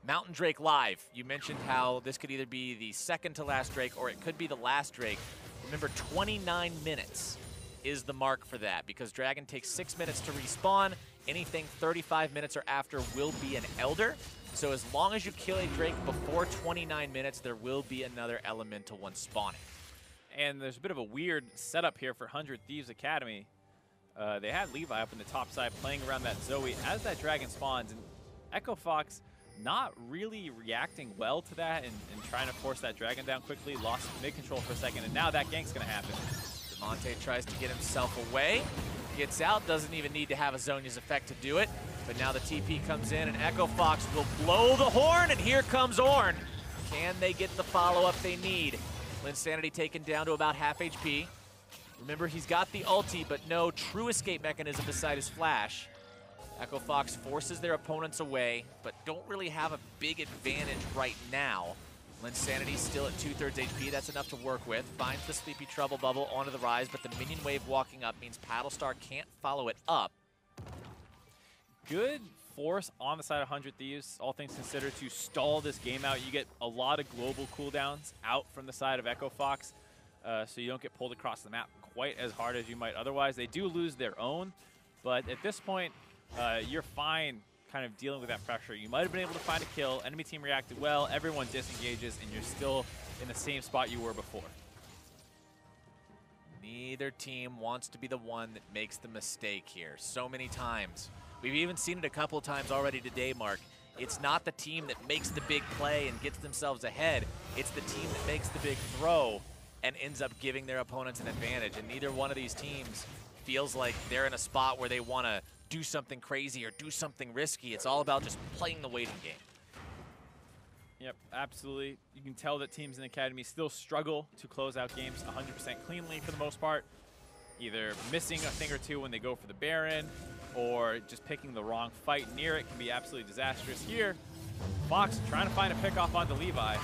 Mountain Drake live. You mentioned how this could either be the second to last Drake or it could be the last Drake. Remember, 29 minutes is the mark for that because Dragon takes 6 minutes to respawn. Anything 35 minutes or after will be an Elder. So as long as you kill a Drake before 29 minutes, there will be another elemental one spawning.
And there's a bit of a weird setup here for 100 Thieves Academy. They had Levi up in the top side playing around that Zoe as that dragon spawns, and Echo Fox not really reacting well to that and trying to force that dragon down quickly. Lost mid control for a second, and now that gank's going to happen.
Damonte tries to get himself away, gets out, doesn't even need to have a Zhonya's effect to do it, but now the TP comes in and Echo Fox will blow the horn, and here comes Ornn. Can they get the follow-up they need? Linsanity taken down to about half HP. Remember, he's got the ulti, but no true escape mechanism beside his flash. Echo Fox forces their opponents away, but don't really have a big advantage right now. Linsanity still at 2/3 HP. That's enough to work with. Finds the Sleepy Trouble Bubble onto the Ryze, but the minion wave walking up means Paddlestar can't follow it up.
Good force on the side of 100 Thieves, all things considered, to stall this game out. You get a lot of global cooldowns out from the side of Echo Fox, so you don't get pulled across the map quite as hard as you might otherwise. They do lose their own, but at this point, you're fine kind of dealing with that pressure. You might have been able to find a kill, enemy team reacted well, everyone disengages, and you're still in the same spot you were before.
Neither team wants to be the one that makes the mistake here so many times. We've even seen it a couple of times already today, Mark. It's not the team that makes the big play and gets themselves ahead. It's the team that makes the big throw and ends up giving their opponents an advantage. And neither one of these teams feels like they're in a spot where they want to do something crazy or do something risky. It's all about just playing the waiting game.
Yep, absolutely. You can tell that teams in the Academy still struggle to close out games 100% cleanly for the most part. Either missing a thing or two when they go for the Baron, or just picking the wrong fight near it can be absolutely disastrous. Here, Fox trying to find a pick-off onto Levi.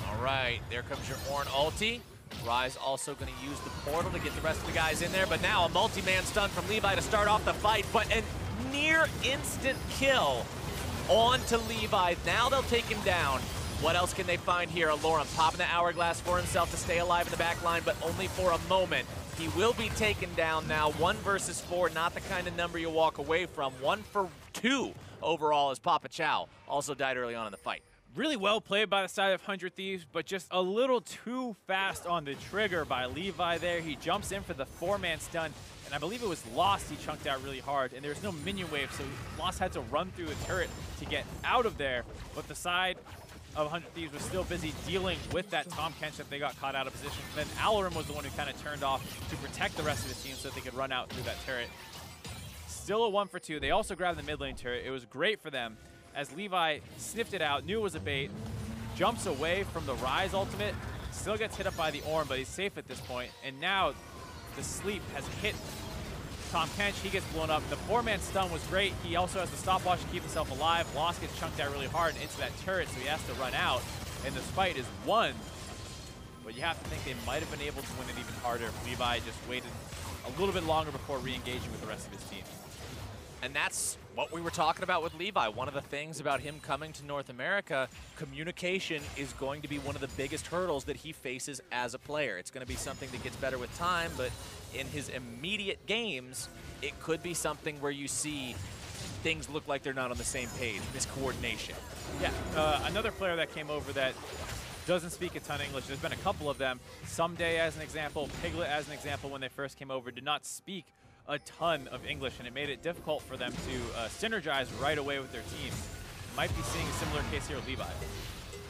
All right, there comes your Ornn ulti. Rise also going to use the portal to get the rest of the guys in there, but now a multi-man stun from Levi to start off the fight, but a near instant kill onto Levi. Now they'll take him down. What else can they find here? Alorum popping the hourglass for himself to stay alive in the back line, but only for a moment. He will be taken down now. 1 versus 4, not the kind of number you walk away from. 1 for 2 overall as Papa Chow also died early on in the fight.
Really well played by the side of 100 Thieves, but just a little too fast on the trigger by Levi there. He jumps in for the 4-man stun, and I believe it was Lost he chunked out really hard, and there's no minion wave, so Lost had to run through the turret to get out of there, but the side of 100 Thieves was still busy dealing with that Tahm Kench that they got caught out of position. And then Alorum was the one who kind of turned off to protect the rest of the team so that they could run out through that turret. Still a 1 for 2. They also grabbed the mid lane turret. It was great for them as Levi sniffed it out, knew it was a bait, jumps away from the Rise ultimate, still gets hit up by the Ornn, but he's safe at this point. And now the sleep has hit Tahm Kench. He gets blown up. The 4-man stun was great. He also has the stopwatch to keep himself alive. Lost gets chunked out really hard into that turret, so he has to run out. And this fight is won. But you have to think they might have been able to win it even harder if Levi just waited a little bit longer before re-engaging with the rest of his team.
And that's what we were talking about with Levi. One of the things about him coming to North America, communication is going to be one of the biggest hurdles that he faces as a player. It's going to be something that gets better with time, but in his immediate games, it could be something where you see things look like they're not on the same page, miscoordination.
Yeah, another player that came over that doesn't speak a ton of English. There's been a couple of them. Someday as an example, Piglet as an example, when they first came over, did not speak a ton of English, and it made it difficult for them to synergize right away with their teams. Might be seeing a similar case here with Levi.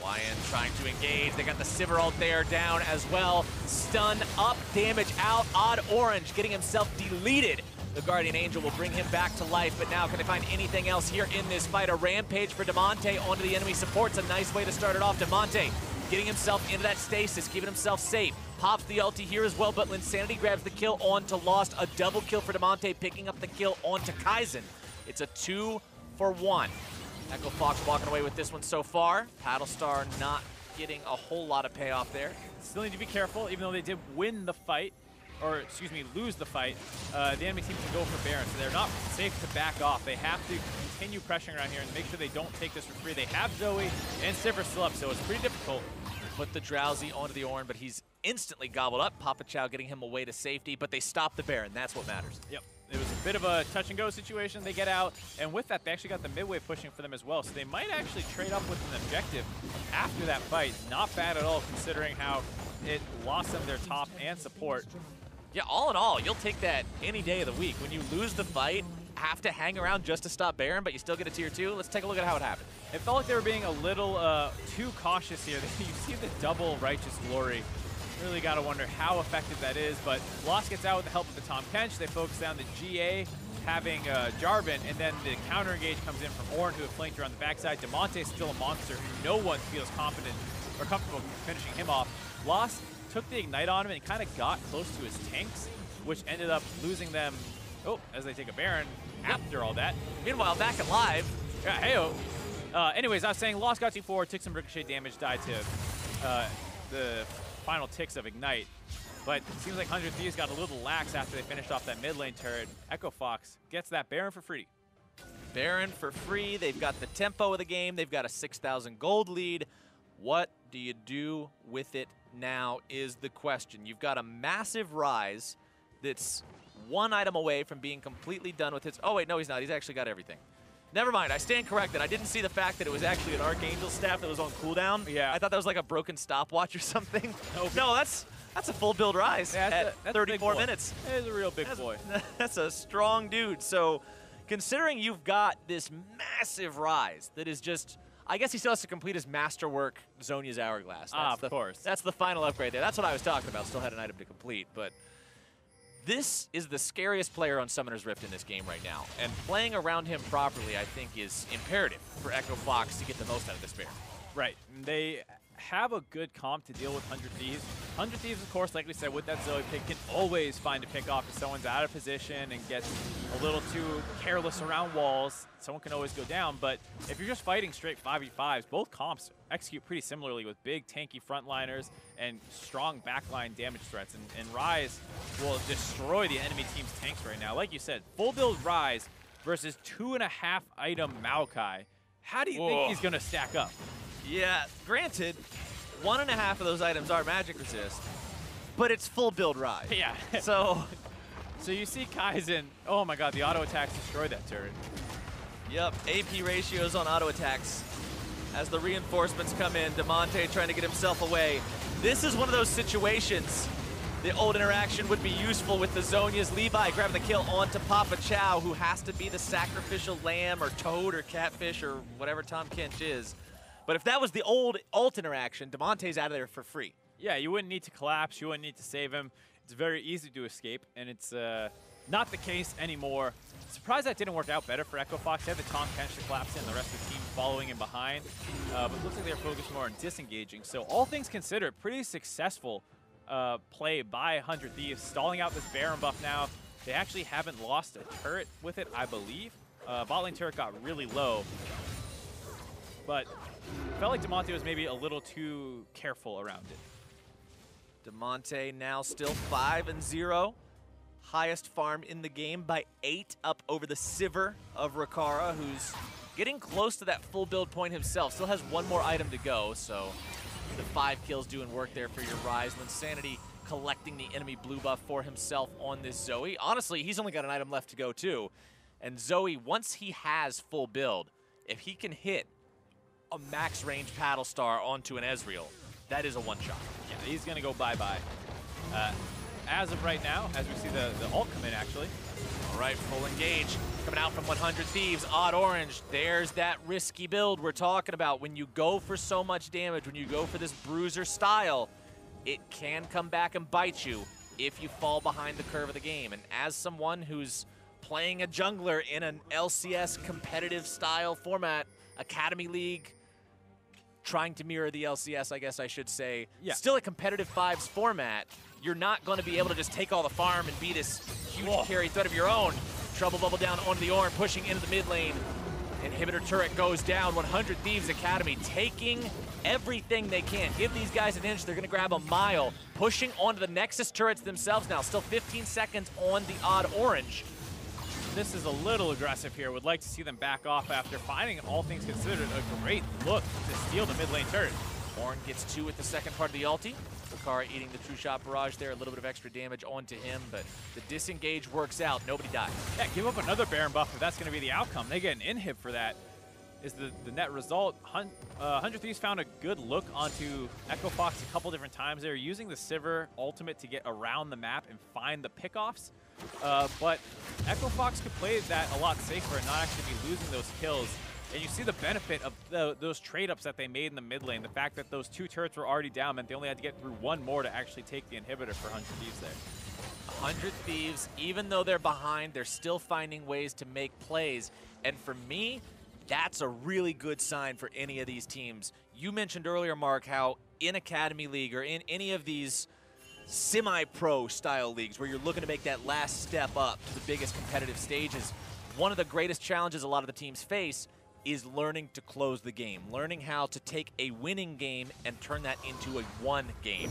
Lion trying to engage. They got the Sivir ult there down as well. Stun up, damage out. Odd Orange getting himself deleted. The Guardian Angel will bring him back to life, but now can they find anything else here in this fight? A rampage for Damonte onto the enemy support's a nice way to start it off. Damonte getting himself into that stasis, keeping himself safe. Pops the ulti here as well, but Linsanity grabs the kill onto Lost. A double kill for Damonte, picking up the kill onto Kaizen. It's a 2 for 1. Echo Fox walking away with this one so far. Paddlestar not getting a whole lot of payoff there.
Still need to be careful, even though they did win the fight, or excuse me, lose the fight. The enemy team can go for Baron, so they're not safe to back off. They have to continue pressuring around here and make sure they don't take this for free. They have Zoe and Sivir still up, so it's pretty difficult.
Put the Drowsy onto the Ornn, but he's instantly gobbled up. Papa Chow getting him away to safety, but they stop the Baron. That's what matters.
Yep. It was a bit of a touch-and-go situation. They get out, and with that, they actually got the mid-wave pushing for them as well, so they might actually trade up with an objective after that fight. Not bad at all, considering how it lost them their top and support.
Yeah, all in all, you'll take that any day of the week. When you lose the fight, have to hang around just to stop Baron, but you still get a tier 2. Let's take a look at how it happened.
It felt like they were being a little too cautious here. You see the double Righteous Glory. Really got to wonder how effective that is, but Lost gets out with the help of the Tahm Kench. They focus down the GA, having Jarvan, and then the counter engage comes in from Ornn, who have flanked around the backside. Damonte is still a monster who no one feels confident or comfortable finishing him off. Lost took the Ignite on him and kind of got close to his tanks, which ended up losing them, as they take a Baron after all that.
Meanwhile, back at live.
Yeah, hey-oh. Anyways, I was saying Lost got too forward, took some ricochet damage, died to the final ticks of Ignite. But it seems like 100 Thieves got a little lax after they finished off that mid lane turret. Echo Fox gets that Baron for free.
Baron for free. They've got the tempo of the game. They've got a 6,000 gold lead. What do you do with it now is the question. You've got a massive Rise that's one item away from being completely done with his... Oh, wait, no, he's not. He's actually got everything. Never mind. I stand corrected. I didn't see the fact that it was actually an Archangel staff that was on cooldown.
Yeah.
I thought that was like a broken stopwatch or something. No, that's a full build Rise
yeah,
at 34 minutes.
That is a real big boy.
That's a strong dude. So considering you've got this massive Rise that is just, I guess he still has to complete his masterwork, Zhonya's Hourglass.
Of course.
That's the final upgrade there. That's what I was talking about. Still had an item to complete, but this is the scariest player on Summoner's Rift in this game right now. And playing around him properly, I think, is imperative for Echo Fox to get the most out of this bear.
Right. They have a good comp to deal with 100 Thieves. 100 Thieves, of course, like we said, with that Zoe pick, can always find a pick off if someone's out of position and gets a little too careless around walls. Someone can always go down, but if you're just fighting straight 5v5s, both comps execute pretty similarly with big, tanky frontliners and strong backline damage threats. And Rise will destroy the enemy team's tanks right now. Like you said, full build Rise versus 2.5 item Maokai. How do you think he's going to stack up?
Yeah, granted, 1.5 of those items are magic resist, but it's full build Rise.
Yeah.
So
you see Kaizen, oh my god, the auto attacks destroyed that turret.
Yep, AP ratios on auto attacks. As the reinforcements come in, Demonte trying to get himself away. This is one of those situations. The old interaction would be useful with the Zhonya's. Levi grabbing the kill onto Papa Chow, who has to be the sacrificial lamb or toad or catfish or whatever Tom Kench is. But if that was the old ult interaction, Demonte's out of there for free.
Yeah, you wouldn't need to collapse. You wouldn't need to save him. It's very easy to escape, and it's not the case anymore. Surprised that didn't work out better for Echo Fox. They had the Tom Kench to collapse in, the rest of the team following him behind. But it looks like they're focused more on disengaging. So all things considered, pretty successful play by 100 Thieves, stalling out this Baron buff now. They actually haven't lost a turret with it, I believe. Bot lane turret got really low. But felt like Demonte was maybe a little too careful around it.
Demonte now still 5-0. Highest farm in the game by 8, up over the Sivir of Rakara, who's
Getting close to that full build point himself. Still has one more item to go, so the 5 kills doing work there for your Rise. Linsanity collecting the enemy blue buff for himself on this Zoe. Honestly, he's only got an item left to go too. And Zoe, once he has full build, if he can hit a max range paddle star onto an Ezreal, that is a one-shot.
Yeah, he's going to go bye-bye. As of right now, as we see the ult come in, actually.
All right, full engage. Coming out from 100 Thieves, Odd Orange. There's that risky build we're talking about. When you go for so much damage, when you go for this bruiser style, it can come back and bite you if you fall behind the curve of the game. And as someone who's playing a jungler in an LCS competitive style format, Academy League, trying to mirror the LCS, I guess I should say. Yeah. Still a competitive fives format. You're not going to be able to just take all the farm and be this huge carry threat of your own. Trouble bubble down onto the Ornn, pushing into the mid lane. Inhibitor turret goes down. 100 Thieves Academy taking everything they can. Give these guys an inch. They're going to grab a mile. Pushing onto the Nexus turrets themselves now. Still 15 seconds on the Odd Orange.
This is a little aggressive here. Would like to see them back off after finding, all things considered, a great look to steal the mid lane turret.
Ornn gets 2 with the second part of the ulti. Rakara eating the True Shot Barrage there. A little bit of extra damage onto him, but the disengage works out. Nobody dies.
Yeah, give up another Baron buff if that's going to be the outcome. They get an inhib for that. Is the net result. 100 Thieves found a good look onto Echo Fox a couple different times. They were using the Sivir ultimate to get around the map and find the pickoffs. But Echo Fox could play that a lot safer and not actually be losing those kills. And you see the benefit of those trade-ups that they made in the mid lane. The fact that those 2 turrets were already down meant they only had to get through 1 more to actually take the inhibitor for 100 Thieves there.
100 Thieves, even though they're behind, they're still finding ways to make plays. And for me, that's a really good sign for any of these teams. You mentioned earlier, Mark, how in Academy League or in any of these semi-pro style leagues where you're looking to make that last step up to the biggest competitive stages, one of the greatest challenges a lot of the teams face is learning to close the game, learning how to take a winning game and turn that into a won game.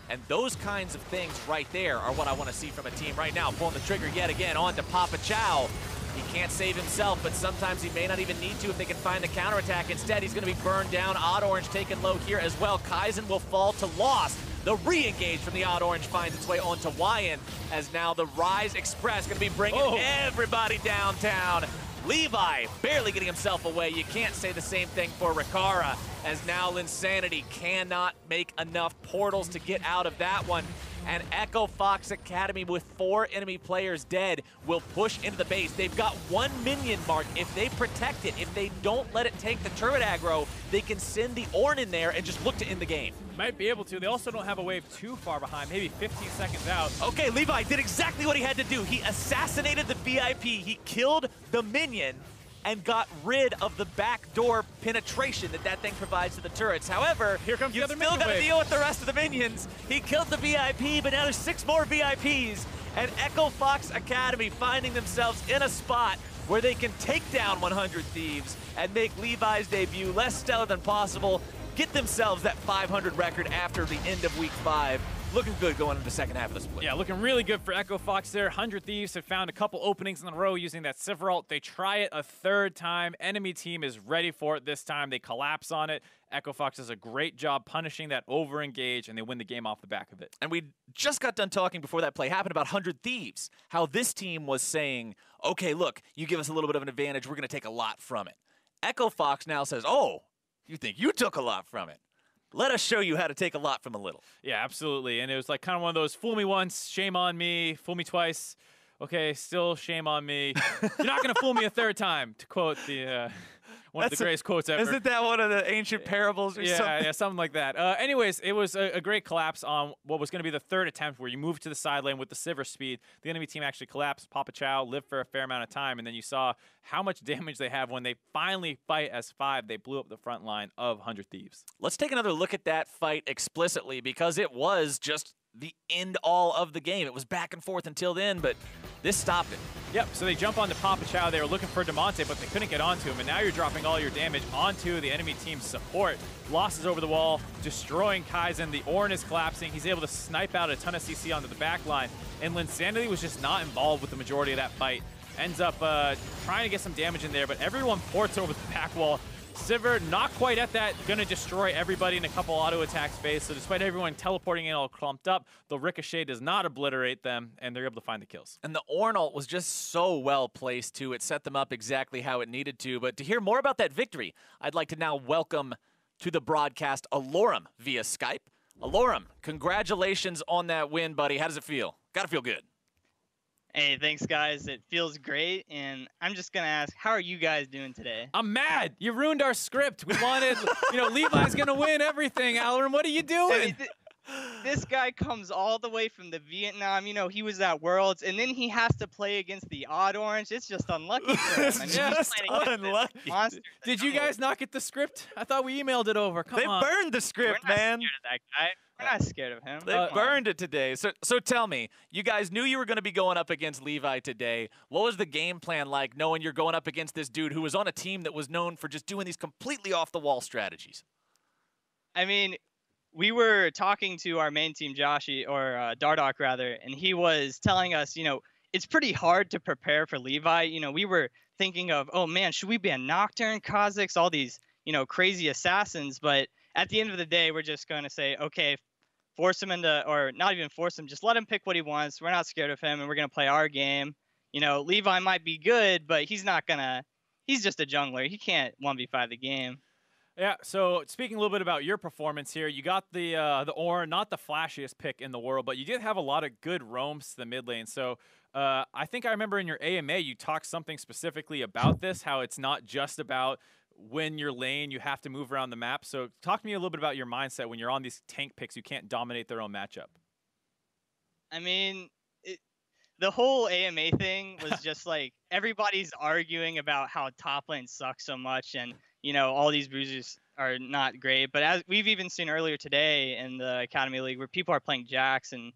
And those kinds of things right there are what I want to see from a team right now. Pulling the trigger yet again onto Papa Chow. He can't save himself, but sometimes he may not even need to if they can find the counterattack. Instead, he's going to be burned down. Odd Orange taken low here as well. Kaizen will fall to loss. The re-engage from the Odd Orange finds its way onto Wyan, as now the Rise Express going to be bringing everybody downtown. Levi barely getting himself away. You can't say the same thing for Rakara, as now Linsanity cannot make enough portals to get out of that one. and Echo Fox Academy with 4 enemy players dead will push into the base. They've got 1 minion, Mark. If they protect it, if they don't let it take the turret aggro, they can send the Ornn in there and just look to end the game.
Might be able to. They also don't have a wave too far behind, maybe 15 seconds out.
Okay, Levi did exactly what he had to do. He assassinated the VIP, he killed the minion, and got rid of the backdoor penetration that thing provides to the turrets. However,
here comes
you
the other
still got to
wave.
deal with the rest of the minions. He killed the VIP, but now there's 6 more VIPs, and Echo Fox Academy finding themselves in a spot where they can take down 100 Thieves and make Levi's debut less stellar than possible, get themselves that 500 record after the end of week 5. Looking good going into the second half of the split.
Yeah, looking really good for Echo Fox there. 100 Thieves have found a couple openings in a row using that Sivir ult. They try it a 3rd time. Enemy team is ready for it this time. They collapse on it. Echo Fox does a great job punishing that over-engage, and they win the game off the back of it.
And we just got done talking before that play happened about 100 Thieves, how this team was saying, okay, look, you give us a little bit of an advantage, we're going to take a lot from it. Echo Fox now says, oh, you think you took a lot from it? Let us show you how to take a lot from a little.
Yeah, absolutely. And it was like kind of one of those fool me once, shame on me, fool me twice. Okay, still shame on me. You're not going to fool me a 3rd time, to quote the one of the greatest quotes ever.
Isn't that one of the ancient parables or something?
Yeah, something like that. Anyways, it was a great collapse on what was going to be the 3rd attempt where you move to the side lane with the Sivir speed. The enemy team actually collapsed. Papa Chow lived for a fair amount of time, and then you saw how much damage they have when they finally fight as 5. They blew up the front line of 100 Thieves.
Let's take another look at that fight explicitly, because it was just the end all of the game. It was back and forth until then, but this stopped it.
Yep, so they jump onto Papa Chow. They were looking for Demonte, but they couldn't get onto him, and now you're dropping all your damage onto the enemy team's support. Losses over the wall, destroying Kaizen. The Ornn is collapsing. He's able to snipe out a ton of CC onto the back line, and Linsanity was just not involved with the majority of that fight. Ends up trying to get some damage in there, but everyone ports over the back wall. Sivir not quite at that, gonna destroy everybody in a couple auto attacks phase. So despite everyone teleporting in all clumped up, the Ricochet does not obliterate them, and they're able to find the kills.
And the Ornn ult was just so well placed too. It set them up exactly how it needed to. But to hear more about that victory, I'd like to now welcome to the broadcast Alorum via Skype. Alorum, congratulations on that win, buddy. How does it feel? Gotta feel good.
Hey, thanks, guys. It feels great, and I'm just going to ask, how are you guys doing today?
I'm mad. You ruined our script. We wanted, Levi's going to win everything. Alorum, what are you doing?
This guy comes all the way from the Vietnam. He was at Worlds, and then he has to play against the Odd Orange. It's just unlucky for him.
It's just unlucky.
Did you guys not get the script? I thought we emailed it over. Come on.
They burned the script, man.
We're not scared of that guy. We're not scared of him.
They burned it today. So tell me, you guys knew you were going to be going up against Levi today. What was the game plan like, knowing you're going up against this dude who was on a team that was known for just doing these completely off-the-wall strategies?
I mean, we were talking to our main team, Joshi, or Dardoch rather, and he was telling us, it's pretty hard to prepare for Levi. We were thinking of, oh man, should we be a Nocturne, Kha'Zix, all these, crazy assassins? But at the end of the day, we're just going to say, okay, force him into, or not even force him, just let him pick what he wants. We're not scared of him, and we're going to play our game. Levi might be good, but he's just a jungler. He can't 1v5 the game.
Yeah, so speaking a little bit about your performance here, you got the Ornn, not the flashiest pick in the world, but you did have a lot of good roams to the mid lane. So I think I remember in your AMA you talked something specifically about this, how it's not just about win your lane, you have to move around the map. So talk to me a little bit about your mindset when you're on these tank picks who can't dominate their own matchup.
I mean, the whole AMA thing was just like everybody's arguing about how top lane sucks so much, and all these bruisers are not great. But as we've even seen earlier today in the Academy League, where people are playing Jax and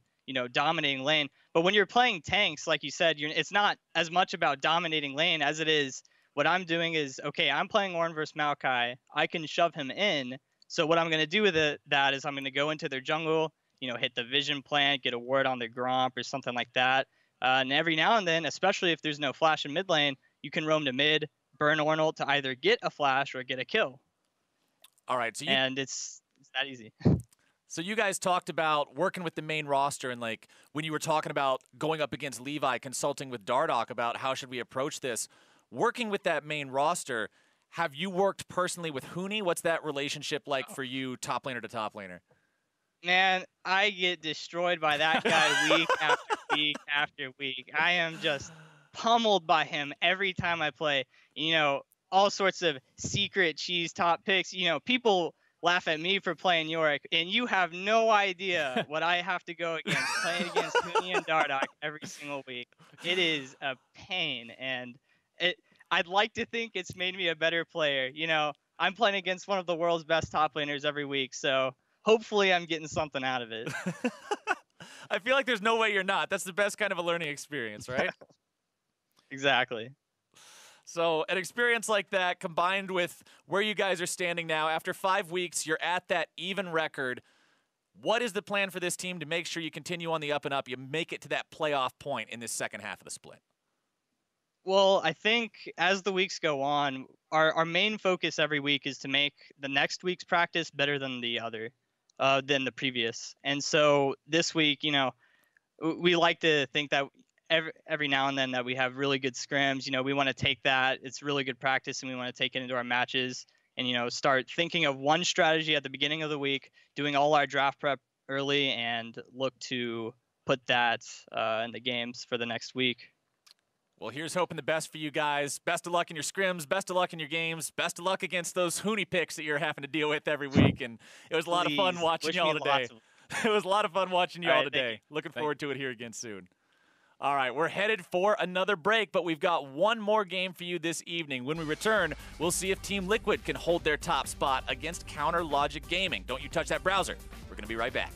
dominating lane. But when you're playing tanks, like you said, it's not as much about dominating lane as it is. What I'm doing is, okay, I'm playing Ornn versus Maokai. I can shove him in. So what I'm going to do with that is I'm going to go into their jungle, hit the vision plant, get a ward on their Gromp or something like that. And every now and then, especially if there's no flash in mid lane, you can roam to mid, burn Ornn ult to either get a flash or get a kill.
All right. So
and it's that easy.
So you guys talked about working with the main roster, and like when you were talking about going up against Levi, consulting with Dardoch about how should we approach this. Working with that main roster, have you worked personally with Huni? What's that relationship like for you, top laner to top laner?
Man, I get destroyed by that guy week after week after week. I am just pummeled by him every time I play. You know, all sorts of secret cheese top picks. You know, people laugh at me for playing Yorick, and you have no idea what I have to go against playing against Huni and Dardoch every single week. It is a pain, and I'd like to think it's made me a better player. You know, I'm playing against one of the world's best top laners every week, so hopefully I'm getting something out of it.
I feel like there's no way you're not. That's the best kind of a learning experience, right?
Exactly.
So an experience like that combined with where you guys are standing now, after 5 weeks, you're at that even record. What is the plan for this team to make sure you continue on the up and up, you make it to that playoff point in this second half of the split?
Well, I think as the weeks go on, our main focus every week is to make the next week's practice better than than the previous. And so this week, you know, we like to think that every now and then that we have really good scrims. You know, we want to take that. It's really good practice, and we want to take it into our matches and, you know, start thinking of one strategy at the beginning of the week, doing all our draft prep early, and look to put that in the games for the next week.
Well, here's hoping the best for you guys. Best of luck in your scrims. Best of luck in your games. Best of luck against those Huni picks that you're having to deal with every week. And it was a lot of fun watching y'all today. It was a lot of fun watching y'all today. Looking forward to it here again soon. All right, we're headed for another break, but we've got one more game for you this evening. When we return, we'll see if Team Liquid can hold their top spot against Counter Logic Gaming. Don't you touch that browser. We're going to be right back.